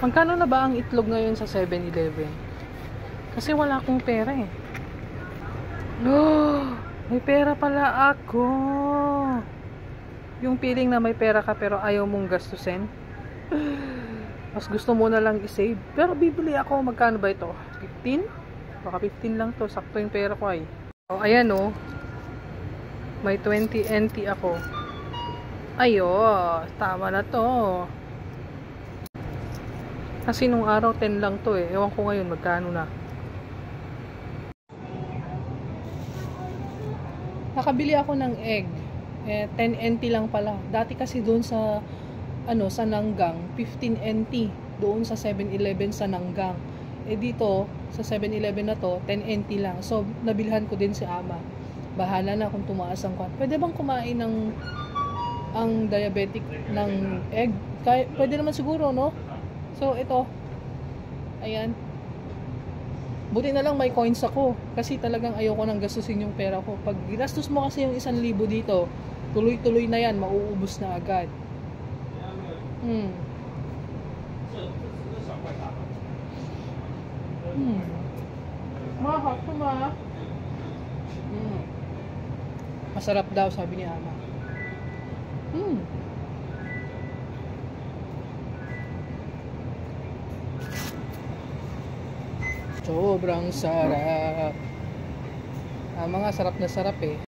Magkano na ba ang itlog ngayon sa 7-Eleven? Kasi wala akong pera eh. Oh, may pera pala ako. Yung feeling na may pera ka pero ayaw mong gastusin. Mas gusto mo na lang i-save. Pero bibili ako, magkano ba ito? 15? Baka 15 lang to. Sakto yung pera ko ay. Oh, ayan oh. May 20 NT ako. Ayo, tama na to. Kasi nung araw 10 lang to eh. Ewan ko ngayon magkano na. Nakabili ako ng egg. 10 NT lang pala. Dati kasi doon sa sa Nanggang, 15 NT doon sa 7-Eleven sa Nanggang. Dito sa 7-Eleven na to, 10 NT lang. So nabilhan ko din si ama. Bahala na kung tumaas ang kwan. Pwede bang kumain ng ang diabetic ng egg? Pwede naman siguro, no? So ito. Ayan. Buti na lang may coins ako kasi talagang ayoko nang gastusin yung pera ko. Pag ginastos mo kasi yung 1,000 dito, tuloy-tuloy na yan, mauubos na agad. Mahal to ma. Masarap daw sabi ni ama. Sobrang sarap. Mga sarap na sarap eh.